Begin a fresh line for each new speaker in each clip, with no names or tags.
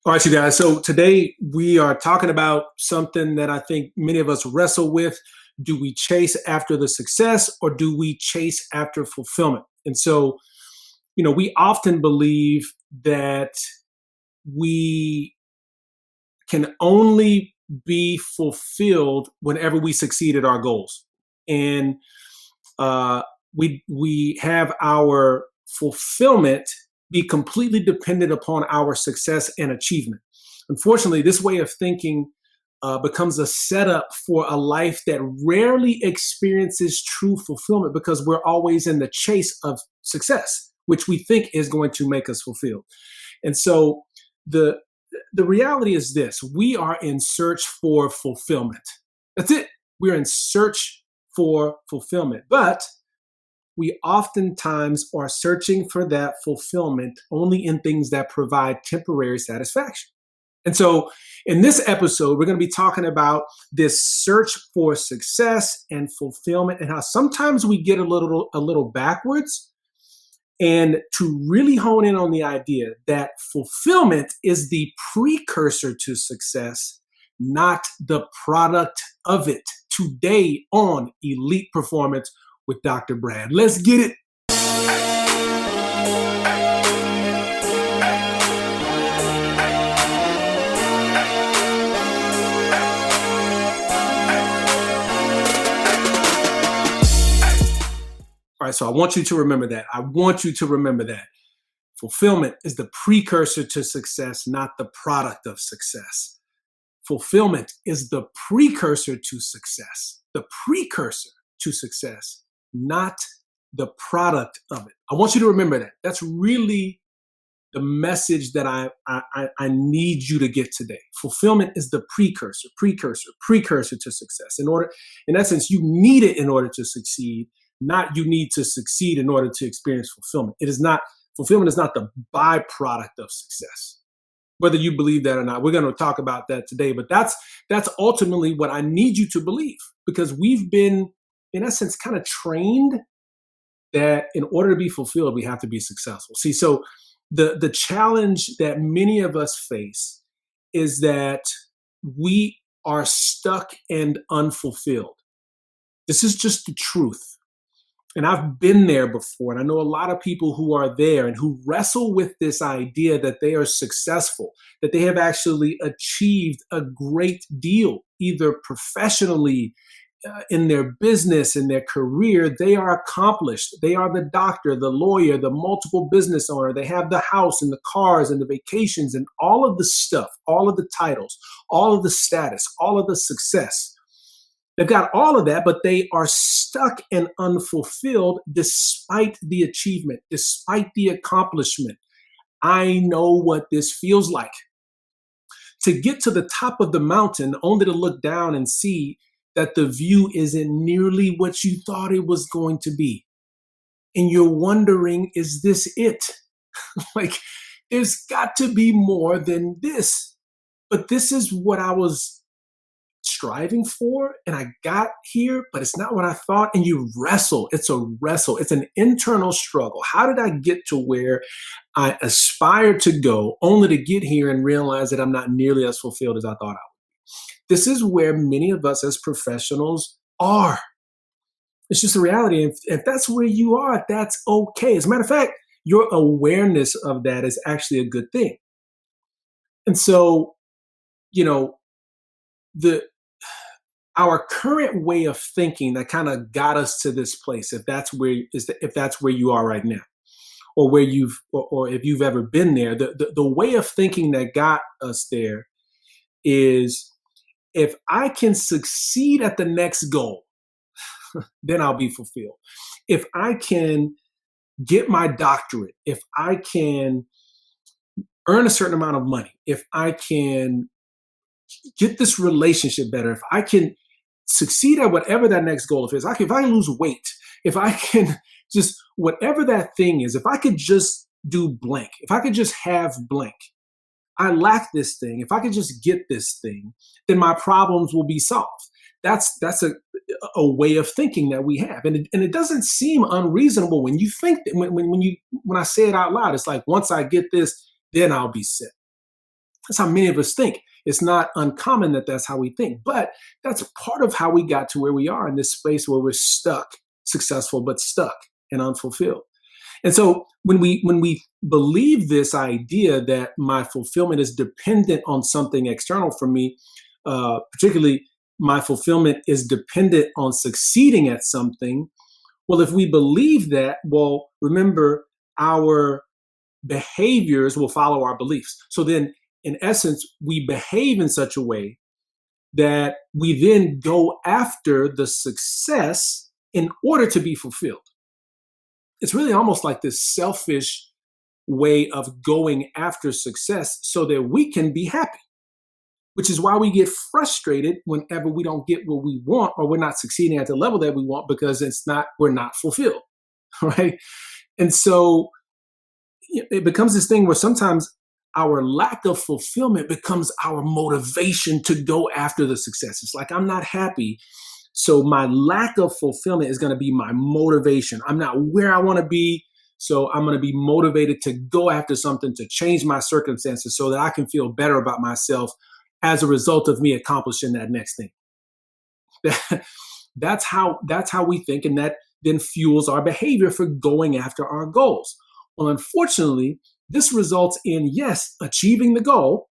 All right, you guys. So today we are talking about something that I think many of us wrestle with. Do we chase after the success or do we chase after fulfillment? And so, we often believe that we can only be fulfilled whenever we succeed at our goals. And uh, we have our fulfillment be completely dependent upon our success and achievement. Unfortunately, this way of thinking becomes a setup for a life that rarely experiences true fulfillment because we're always in the chase of success, which we think is going to make us fulfilled. And so the the reality is this: we are in search for fulfillment. That's it. We're in search for fulfillment, but we oftentimes are searching for that fulfillment only in things that provide temporary satisfaction. And so, in this episode, we're going to be talking about this search for success and fulfillment, and how sometimes we get a little backwards, and to really hone in on the idea that fulfillment is the precursor to success, not the product of it. Today on Elite Performance with Dr. Brad. Let's get it. All right, so I want you to remember that. I want you to remember that. Fulfillment is the precursor to success, not the product of success. Fulfillment is the precursor to success, the precursor to success, not the product of it. I want you to remember that. That's really the message that I need you to get today. Fulfillment is the precursor to success. In essence, you need it in order to succeed, not you need to succeed in order to experience fulfillment. Fulfillment is not the byproduct of success. Whether you believe that or not, we're going to talk about that today. But that's ultimately what I need you to believe, because we've been, in essence, kind of trained that in order to be fulfilled, we have to be successful. See, so the challenge that many of us face is that we are stuck and unfulfilled. This is just the truth. And I've been there before, and I know a lot of people who are there and who wrestle with this idea that they are successful, that they have actually achieved a great deal, either professionally, in their business, in their career. They are accomplished. They are the doctor, the lawyer, the multiple business owner. They have the house and the cars and the vacations and all of the stuff, all of the titles, all of the status, all of the success. They've got all of that, but they are stuck and unfulfilled despite the achievement, despite the accomplishment. I know what this feels like. To get to the top of the mountain, only to look down and see that the view isn't nearly what you thought it was going to be. And you're wondering, is this it? Like, there's got to be more than this. But this is what I was striving for, and I got here, but it's not what I thought. And you wrestle. It's a wrestle. It's an internal struggle. How did I get to where I aspired to go, only to get here and realize that I'm not nearly as fulfilled as I thought I would? This is where many of us as professionals are. It's just a reality. If that's where you are, that's okay. As a matter of fact, your awareness of that is actually a good thing. And so, our current way of thinking that kind of got us to this place, if that's where you are right now, or where or if you've ever been there, the way of thinking that got us there is, if I can succeed at the next goal, then I'll be fulfilled. If I can get my doctorate, if I can earn a certain amount of money, if I can get this relationship better, if I can succeed at whatever that next goal is, if I can lose weight, if I can just, whatever that thing is, if I could just do blank, if I could just have blank, I lack this thing. If I could just get this thing, then my problems will be solved. That's a way of thinking that we have, and it doesn't seem unreasonable when you think that when I say it out loud. It's like, once I get this, then I'll be set. That's how many of us think. It's not uncommon that that's how we think, but that's part of how we got to where we are in this space where we're stuck, successful, but stuck and unfulfilled. And so when we believe this idea that my fulfillment is dependent on something external from me, particularly my fulfillment is dependent on succeeding at something. Well, if we believe that, well, remember, our behaviors will follow our beliefs. So then, in essence, we behave in such a way that we then go after the success in order to be fulfilled. It's really almost like this selfish way of going after success so that we can be happy, which is why we get frustrated whenever we don't get what we want or we're not succeeding at the level that we want because we're not fulfilled, right? And so it becomes this thing where sometimes our lack of fulfillment becomes our motivation to go after the success. It's like, I'm not happy, so my lack of fulfillment is going to be my motivation. I'm not where I want to be, so I'm going to be motivated to go after something to change my circumstances so that I can feel better about myself as a result of me accomplishing that next thing. That's how we think, and that then fuels our behavior for going after our goals. Well, unfortunately, this results in, yes, achieving the goal,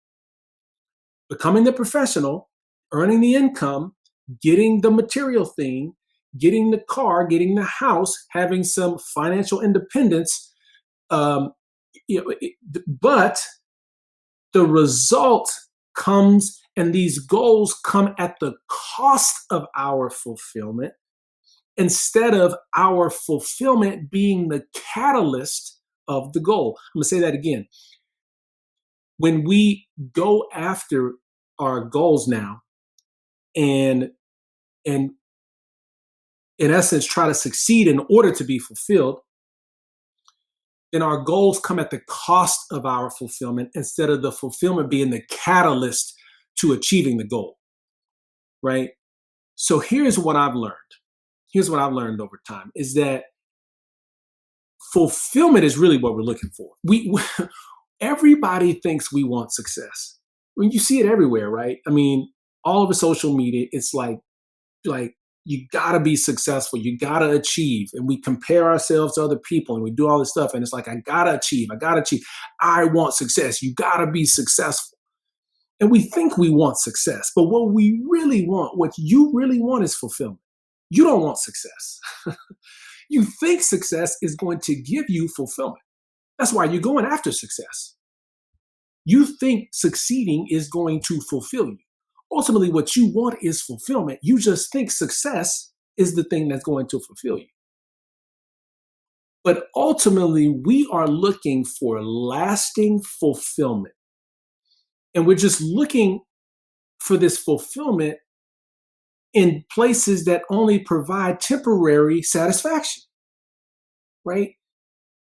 becoming the professional, earning the income, getting the material thing, getting the car, getting the house, having some financial independence. But the result comes, and these goals come at the cost of our fulfillment, instead of our fulfillment being the catalyst of the goal. I'm going to say that again. When we go after our goals now and in essence try to succeed in order to be fulfilled, then our goals come at the cost of our fulfillment instead of the fulfillment being the catalyst to achieving the goal, right? So here's what I've learned. Here's what I've learned over time is that fulfillment is really what we're looking for. Everybody thinks we want success. I mean, you see it everywhere, right? I mean, all over social media, it's like you gotta be successful, you gotta achieve, and we compare ourselves to other people, and we do all this stuff, and it's like, I gotta achieve, I want success, you gotta be successful. And we think we want success, but what you really want is fulfillment. You don't want success. You think success is going to give you fulfillment. That's why you're going after success. You think succeeding is going to fulfill you. Ultimately, what you want is fulfillment. You just think success is the thing that's going to fulfill you. But ultimately, we are looking for lasting fulfillment. And we're just looking for this fulfillment in places that only provide temporary satisfaction, right?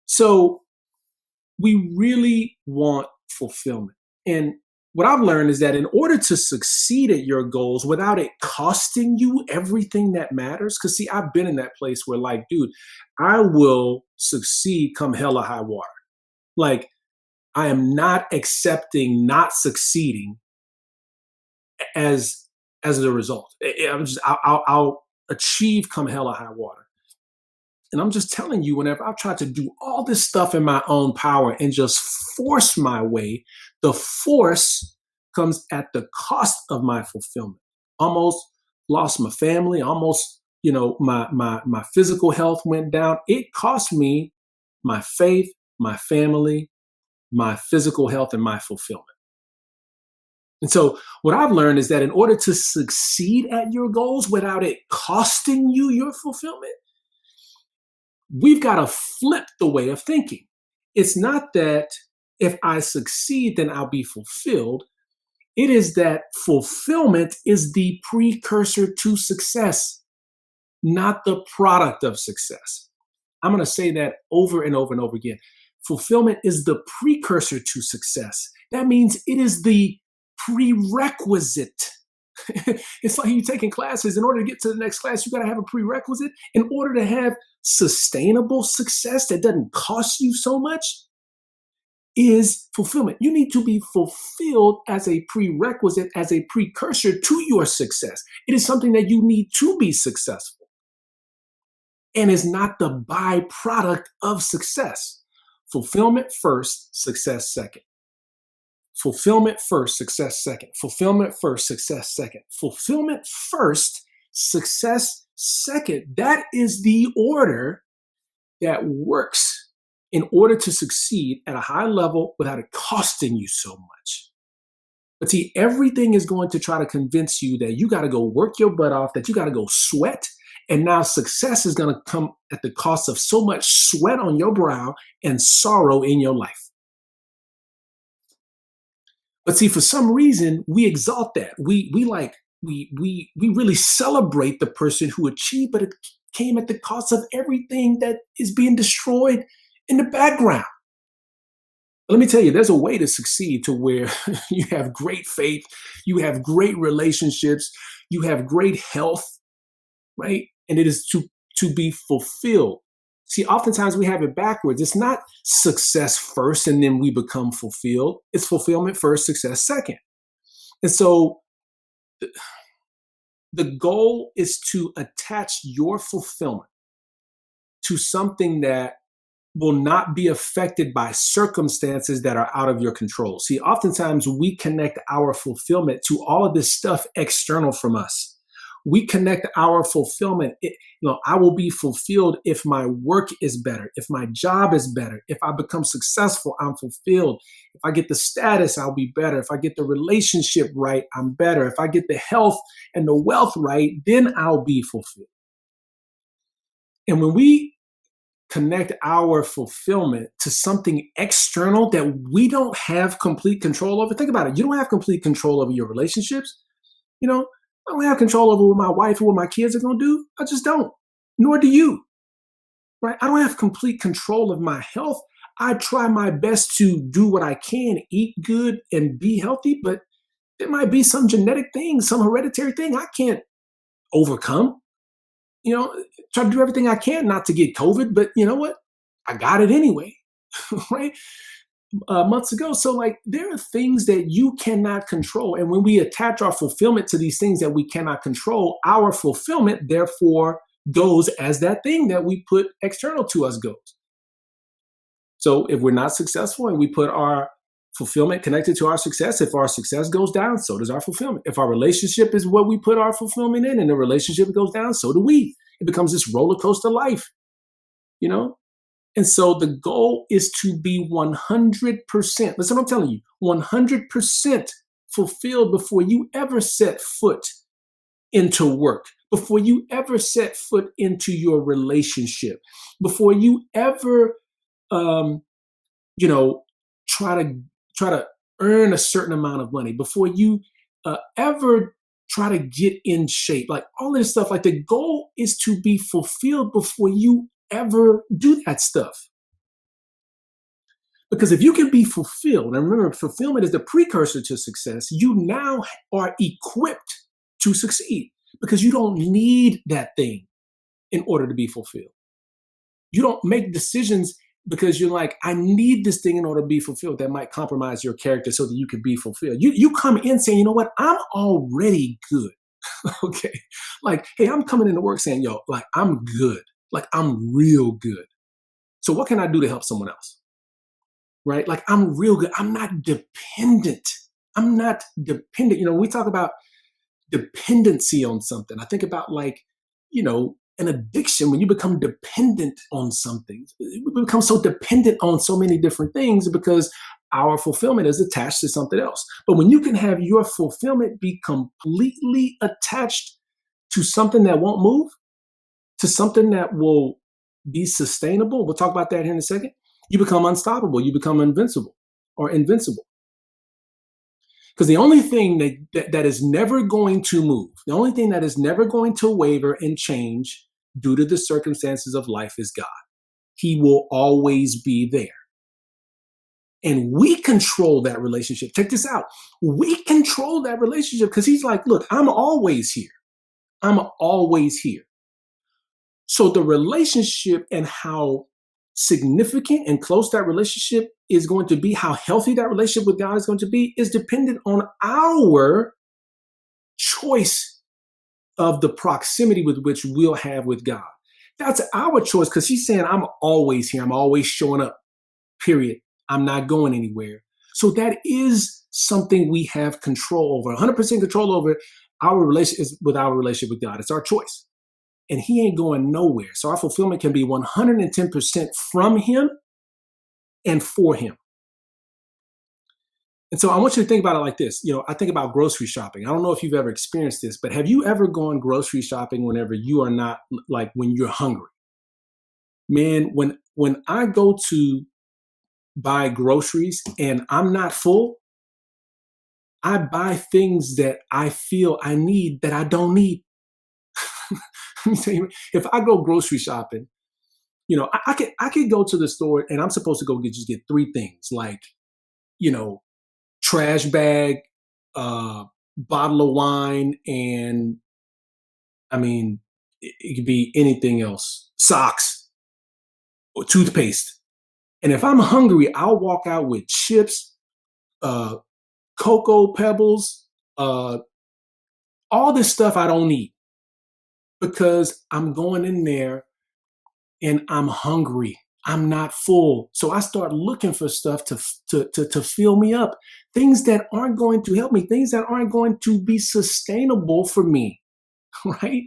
So we really want fulfillment. And what I've learned is that in order to succeed at your goals without it costing you everything that matters, because see, I've been in that place where, like, dude, I will succeed come hell or high water. Like, I am not accepting not succeeding as the result. I'll achieve come hell or high water. And I'm just telling you, whenever I've tried to do all this stuff in my own power and just force my way, the force comes at the cost of my fulfillment. Almost lost my family, almost, my physical health went down. It cost me my faith, my family, my physical health, and my fulfillment. And so what I've learned is that in order to succeed at your goals without it costing you your fulfillment, we've got to flip the way of thinking. It's not that if I succeed, then I'll be fulfilled. It is that fulfillment is the precursor to success, not the product of success. I'm going to say that over and over and over again. Fulfillment is the precursor to success. That means it is the prerequisite. It's like you taking classes. In order to get to the next class, you got to have a prerequisite. In order to have sustainable success that doesn't cost you so much, is fulfillment. You need to be fulfilled as a prerequisite, as a precursor to your success. It is something that you need to be successful and is not the byproduct of success. Fulfillment first, success second. Fulfillment first, success second. Fulfillment first, success second. Fulfillment first, success second. That is the order that works in order to succeed at a high level without it costing you so much. But see, everything is going to try to convince you that you got to go work your butt off, that you got to go sweat. And now success is going to come at the cost of so much sweat on your brow and sorrow in your life. But see, for some reason, we exalt that. We really celebrate the person who achieved, but it came at the cost of everything that is being destroyed in the background. Let me tell you, there's a way to succeed to where you have great faith, you have great relationships, you have great health, right? And it is to be fulfilled. See, oftentimes we have it backwards. It's not success first and then we become fulfilled. It's fulfillment first, success second. And so the goal is to attach your fulfillment to something that will not be affected by circumstances that are out of your control. See, oftentimes we connect our fulfillment to all of this stuff external from us. We connect our fulfillment. I will be fulfilled if my work is better, if my job is better, if I become successful, I'm fulfilled. If I get the status, I'll be better. If I get the relationship right, I'm better. If I get the health and the wealth right, then I'll be fulfilled. And when we connect our fulfillment to something external that we don't have complete control over. Think about it. You don't have complete control over your relationships. I don't have control over what my wife or what my kids are going to do. I just don't. Nor do you. Right? I don't have complete control of my health. I try my best to do what I can, eat good and be healthy, but there might be some genetic thing, some hereditary thing I can't overcome. Try to do everything I can not to get COVID, but you know what? I got it anyway, right? Months ago. So there are things that you cannot control. And when we attach our fulfillment to these things that we cannot control, our fulfillment therefore goes as that thing that we put external to us goes. So if we're not successful and we put our fulfillment connected to our success, if our success goes down, so does our fulfillment. If our relationship is what we put our fulfillment in and the relationship goes down, so do we. It becomes this roller coaster life, And so the goal is to be 100%, listen what I'm telling you, 100% fulfilled before you ever set foot into work, before you ever set foot into your relationship, before you ever, try to earn a certain amount of money, before you ever try to get in shape, all this stuff. The goal is to be fulfilled before you ever do that stuff. Because if you can be fulfilled, and remember, fulfillment is the precursor to success, you now are equipped to succeed because you don't need that thing in order to be fulfilled. You don't make decisions because you're like, I need this thing in order to be fulfilled. That might compromise your character so that you can be fulfilled. You come in saying, you know what? I'm already good. Okay. Hey, I'm coming into work saying, I'm good. I'm real good. So what can I do to help someone else? Right? I'm real good. I'm not dependent. When we talk about dependency on something, I think about an addiction. When you become dependent on something, we become so dependent on so many different things because our fulfillment is attached to something else. But when you can have your fulfillment be completely attached to something that won't move, to something that will be sustainable, we'll talk about that here in a second, you become unstoppable. You become invincible. Because the only thing that is never going to move, the only thing that is never going to waver and change due to the circumstances of life is God. He will always be there. And we control that relationship. Check this out. We control that relationship because he's like, look, I'm always here. I'm always here. So the relationship and how significant and close that relationship is going to be, how healthy that relationship with God is going to be, is dependent on our choice of the proximity with which we'll have with God. That's our choice, because he's saying, I'm always here. I'm always showing up, period. I'm not going anywhere. So that is something we have control over, 100% control over. Our relationship is with our relationship with God. It's our choice. And he ain't going nowhere. So our fulfillment can be 110% from him and for him. And so I want you to think about it like this. I think about grocery shopping. I don't know if you've ever experienced this, but have you ever gone grocery shopping whenever you are not, like when you're hungry? Man, when I go to buy groceries and I'm not full, I buy things that I feel I need that I don't need. Let me tell you, if I go grocery shopping, I could go to the store and I'm supposed to just get three things, like, trash bag, bottle of wine, and I mean, it could be anything else, socks or toothpaste. And if I'm hungry, I'll walk out with chips, uh, cocoa pebbles, all this stuff I don't need, because I'm going in there and I'm hungry. I'm not full. So I start looking for stuff to fill me up. Things that aren't going to help me, things that aren't going to be sustainable for me, right?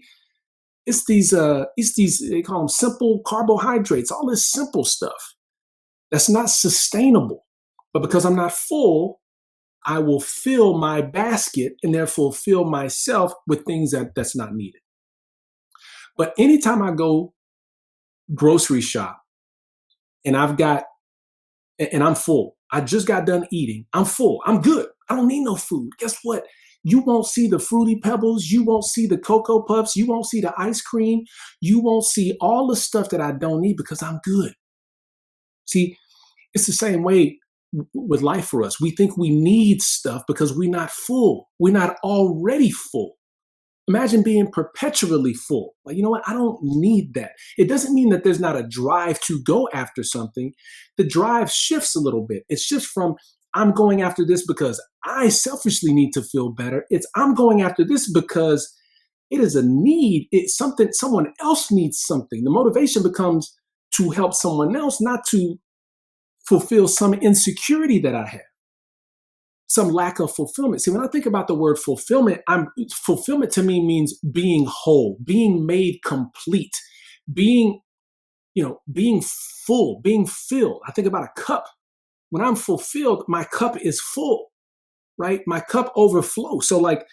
It's these they call them simple carbohydrates, all this simple stuff that's not sustainable. But because I'm not full, I will fill my basket and therefore fill myself with things that's not needed. But anytime I go grocery shop and I'm full, I just got done eating, I'm full, I'm good, I don't need no food. Guess what? You won't see the Fruity Pebbles, you won't see the Cocoa Puffs, you won't see the ice cream, you won't see all the stuff that I don't need, because I'm good. See, it's the same way with life for us. We think we need stuff because we're not full. We're not already full. Imagine being perpetually full. Like, you know what? I don't need that. It doesn't mean that there's not a drive to go after something. The drive shifts a little bit. It shifts from, I'm going after this because I selfishly need to feel better. It's, I'm going after this because it is a need. It's something, someone else needs something. The motivation becomes to help someone else, not to fulfill some insecurity that I have, some lack of fulfillment. See, when I think about the word fulfillment, fulfillment to me means being whole, being made complete, being, being full, being filled. I think about a cup. When I'm fulfilled, my cup is full, right? My cup overflows. So like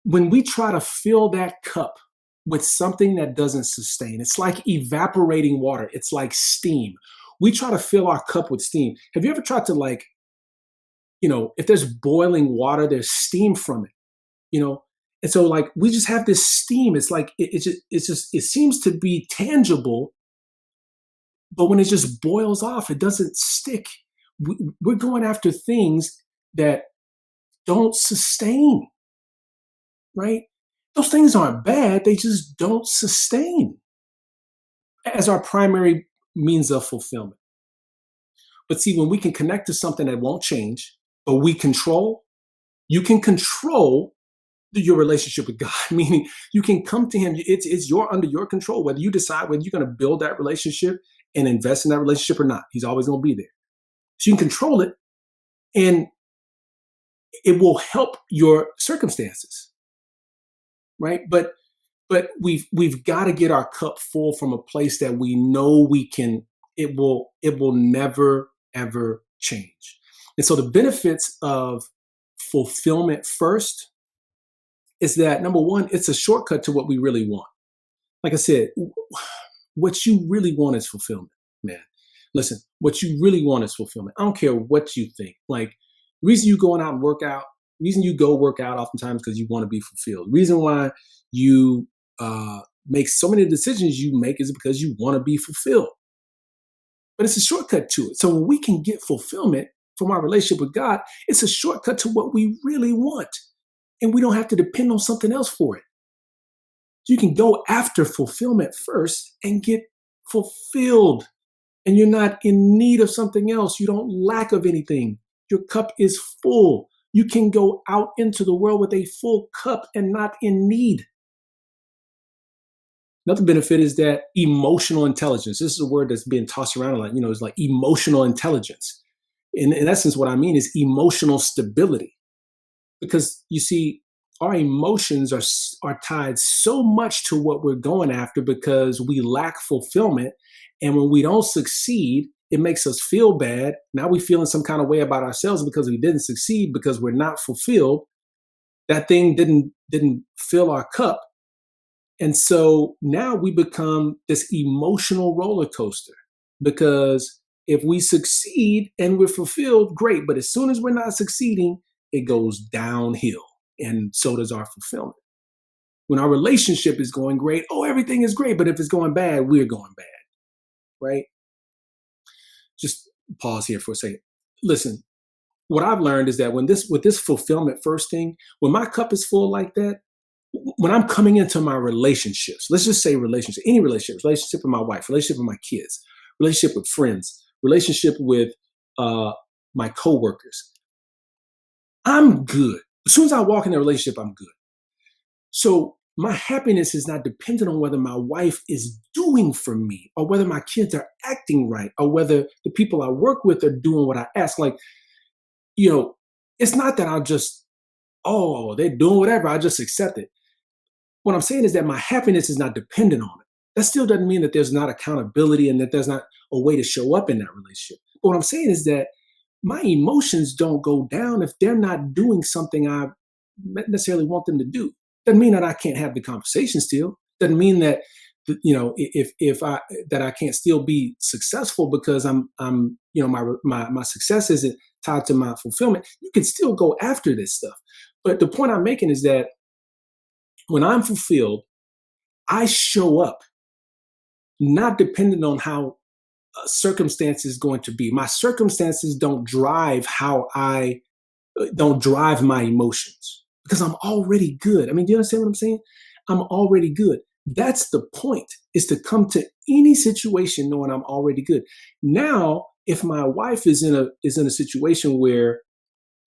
when we try to fill that cup with something that doesn't sustain, it's like evaporating water. It's like steam. We try to fill our cup with steam. Have you ever tried to, like, if there's boiling water, there's steam from it, And so like, we just have this steam. It's like, it seems to be tangible, but when it just boils off, it doesn't stick. We're going after things that don't sustain, right? Those things aren't bad. They just don't sustain as our primary means of fulfillment. But see, when we can connect to something that won't change, but you can control your relationship with God, meaning you can come to him. It's under your control, whether you decide whether you're going to build that relationship and invest in that relationship or not. He's always going to be there. So you can control it, and it will help your circumstances, right? But we've got to get our cup full from a place that we know we can. It will never ever change. And so the benefits of fulfillment first is that, number one, it's a shortcut to what we really want. Like I said, what you really want is fulfillment, man. Listen, what you really want is fulfillment. I don't care what you think. Like, the reason you going out and work out, the reason you go work out oftentimes because you want to be fulfilled. The reason why you make so many decisions you make is because you want to be fulfilled. But it's a shortcut to it. So when we can get fulfillment from our relationship with God, it's a shortcut to what we really want. And we don't have to depend on something else for it. So you can go after fulfillment first and get fulfilled. and you're not in need of something else. You don't lack of anything. Your cup is full. You can go out into the world with a full cup and not in need. Another benefit is that emotional intelligence. This is a word that's being tossed around a lot. It's like emotional intelligence. In essence, what I mean is emotional stability. Because you see, our emotions are tied so much to what we're going after because we lack fulfillment. And when we don't succeed, it makes us feel bad. Now we feel in some kind of way about ourselves because we didn't succeed, because we're not fulfilled. That thing didn't fill our cup. And so now we become this emotional roller coaster, because if we succeed and we're fulfilled, great. But as soon as we're not succeeding, it goes downhill. And so does our fulfillment. When our relationship is going great, oh, everything is great. But if it's going bad, we're going bad, right? Just pause here for a second. Listen, what I've learned is that with this fulfillment first thing, when my cup is full like that, when I'm coming into my relationships, let's just say any relationship with my wife, relationship with my kids, relationship with friends, relationship with my coworkers, I'm good. As soon as I walk in a relationship, I'm good. So my happiness is not dependent on whether my wife is doing for me, or whether my kids are acting right, or whether the people I work with are doing what I ask. Like, it's not that I'll just, oh, they're doing whatever, I just accept it. What I'm saying is that my happiness is not dependent on it. That still doesn't mean that there's not accountability and that there's not a way to show up in that relationship. But what I'm saying is that my emotions don't go down if they're not doing something I necessarily want them to do. Doesn't mean that I can't have the conversation still. Doesn't mean that if I can't still be successful because my success isn't tied to my fulfillment. You can still go after this stuff. But the point I'm making is that when I'm fulfilled, I show up not dependent on how circumstance is going to be. My circumstances don't drive don't drive my emotions, because I'm already good. I mean, do you understand what I'm saying? I'm already good. That's the point, is to come to any situation knowing I'm already good. Now, if my wife is in a situation where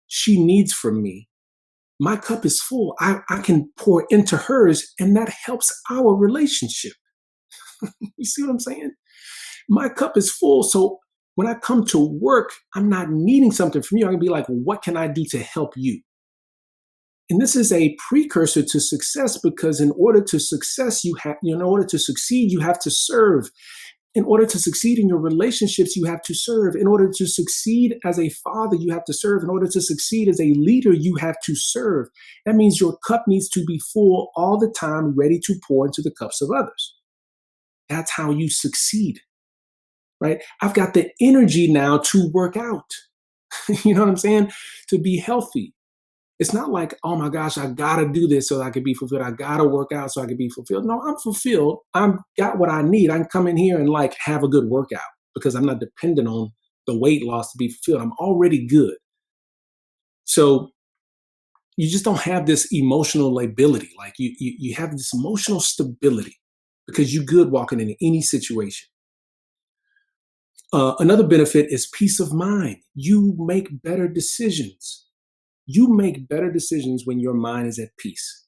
she needs from me, my cup is full. I can pour into hers, and that helps our relationship. You see what I'm saying? My cup is full. So when I come to work, I'm not needing something from you. I'm gonna be like, what can I do to help you? And this is a precursor to success, because in order to succeed, you have to serve. In order to succeed in your relationships, you have to serve. In order to succeed as a father, you have to serve. In order to succeed as a leader, you have to serve. That means your cup needs to be full all the time, ready to pour into the cups of others. That's how you succeed, right? I've got the energy now to work out. You know what I'm saying? To be healthy. It's not like, oh my gosh, I gotta do this so I can be fulfilled. I gotta work out so I can be fulfilled. No, I'm fulfilled. I've got what I need. I can come in here and have a good workout, because I'm not dependent on the weight loss to be fulfilled. I'm already good. So you just don't have this emotional lability. Like you have this emotional stability because you're good walking into any situation. Another benefit is peace of mind. You make better decisions. You make better decisions when your mind is at peace.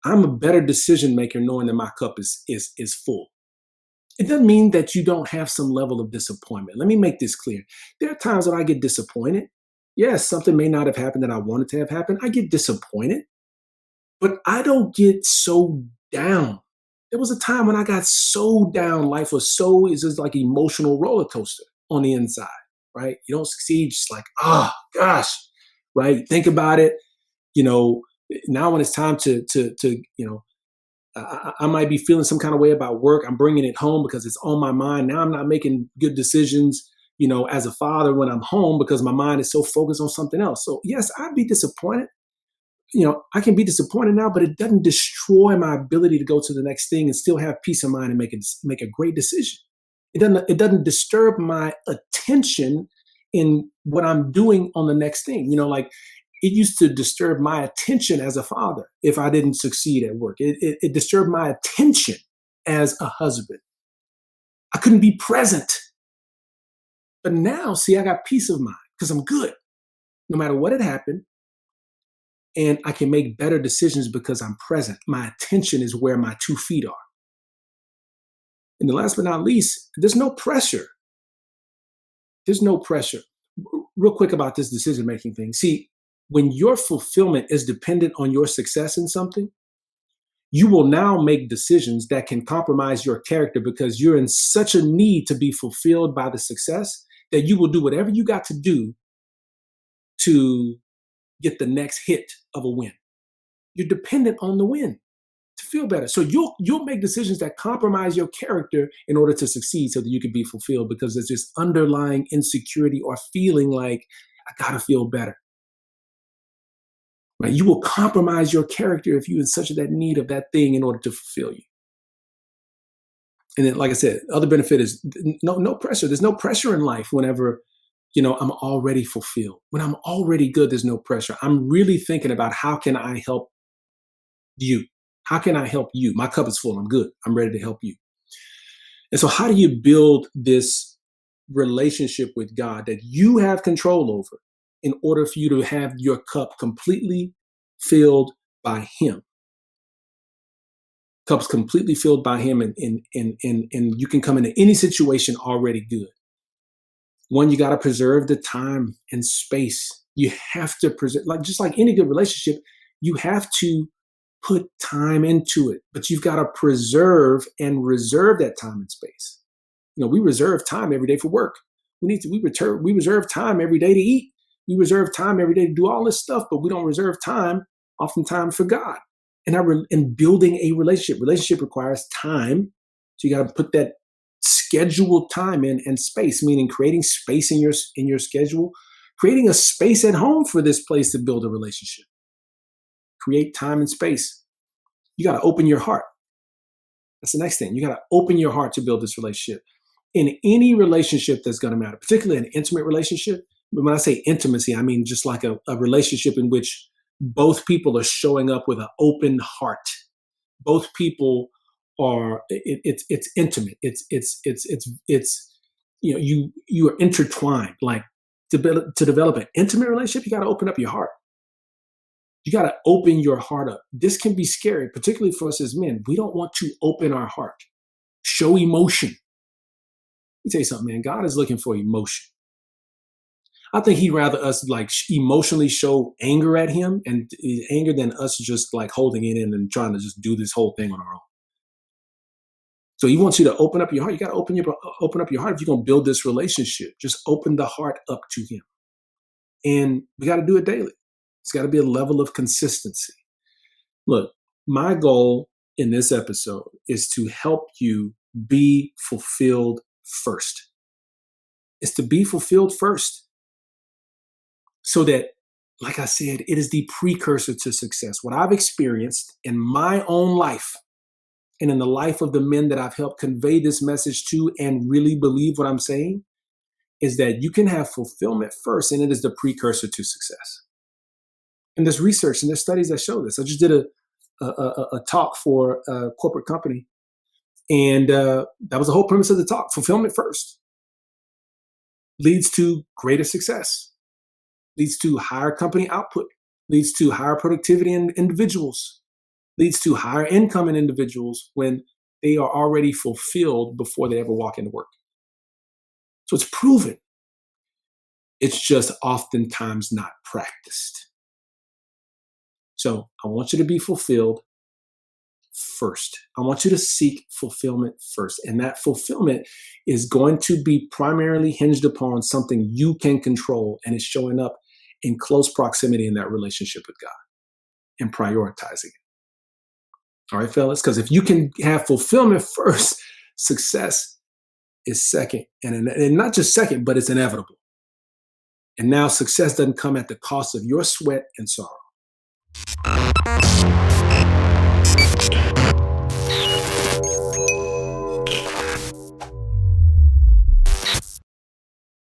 I'm a better decision maker knowing that my cup is full. It doesn't mean that you don't have some level of disappointment. Let me make this clear. There are times when I get disappointed. Yes, something may not have happened that I wanted to have happened. I get disappointed, but I don't get so down. There was a time when I got so down. It's just like emotional roller coaster on the inside, right? You don't succeed, just like, oh gosh, right? Think about it. Now when it's time I might be feeling some kind of way about work. I'm bringing it home because it's on my mind. Now I'm not making good decisions, as a father when I'm home, because my mind is so focused on something else. So yes, I'd be disappointed. I can be disappointed now, but it doesn't destroy my ability to go to the next thing and still have peace of mind and make a great decision. It doesn't disturb my attention in what I'm doing on the next thing. Like, it used to disturb my attention as a father if I didn't succeed at work. It disturbed my attention as a husband. I couldn't be present. But now, see, I got peace of mind because I'm good no matter what had happened. And I can make better decisions because I'm present. My attention is where my 2 feet are. And the last but not least, there's no pressure. There's no pressure. Real quick about this decision making thing. See, when your fulfillment is dependent on your success in something, you will now make decisions that can compromise your character because you're in such a need to be fulfilled by the success that you will do whatever you got to do to get the next hit of a win. You're dependent on the win to feel better. So you'll make decisions that compromise your character in order to succeed so that you can be fulfilled because there's this underlying insecurity or feeling like, I gotta feel better. Right? You will compromise your character if you're in such that need of that thing in order to fulfill you. And then, like I said, other benefit is no pressure. There's no pressure in life whenever, I'm already fulfilled. When I'm already good, there's no pressure. I'm really thinking about how can I help you? How can I help you? My cup is full. I'm good. I'm ready to help you. And so how do you build this relationship with God that you have control over in order for you to have your cup completely filled by Him? Cup's completely filled by Him, and you can come into any situation already good. One, you got to preserve the time and space. You have to preserve, just like any good relationship, you have to put time into it, but you've got to preserve and reserve that time and space. We reserve time every day for work. We reserve time every day to eat. We reserve time every day to do all this stuff, but we don't reserve time oftentimes for God. And building a relationship. Relationship requires time. So you got to put that scheduled time in and space, meaning creating space in your schedule, creating a space at home for this place to build a relationship. Create time and space. You got to open your heart. That's the next thing. You got to open your heart to build this relationship. In any relationship that's going to matter, particularly an intimate relationship. When I say intimacy, I mean just like a relationship in which both people are showing up with an open heart. Both people are. It's intimate. You are intertwined. Like to develop an intimate relationship, you got to open up your heart. You got to open your heart up. This can be scary, particularly for us as men. We don't want to open our heart, show emotion. Let me tell you something, man. God is looking for emotion. I think He'd rather us emotionally show anger at Him and anger than us just holding it in and trying to just do this whole thing on our own. So He wants you to open up your heart. You got to open up your heart if you're going to build this relationship. Just open the heart up to Him. And we got to do it daily. It's got to be a level of consistency. Look, my goal in this episode is to help you be fulfilled first. It's to be fulfilled first. So that, like I said, it is the precursor to success. What I've experienced in my own life and in the life of the men that I've helped convey this message to and really believe what I'm saying is that you can have fulfillment first, and it is the precursor to success. And there's research and there's studies that show this. I just did a talk for a corporate company, and that was the whole premise of the talk. Fulfillment first leads to greater success. Leads to higher company output, leads to higher productivity in individuals, leads to higher income in individuals when they are already fulfilled before they ever walk into work. So it's proven. It's just oftentimes not practiced. So I want you to be fulfilled first. I want you to seek fulfillment first. And that fulfillment is going to be primarily hinged upon something you can control, and it's showing up in close proximity in that relationship with God and prioritizing it. All right, fellas? Because if you can have fulfillment first, success is second. And not just second, but it's inevitable. And now success doesn't come at the cost of your sweat and sorrow.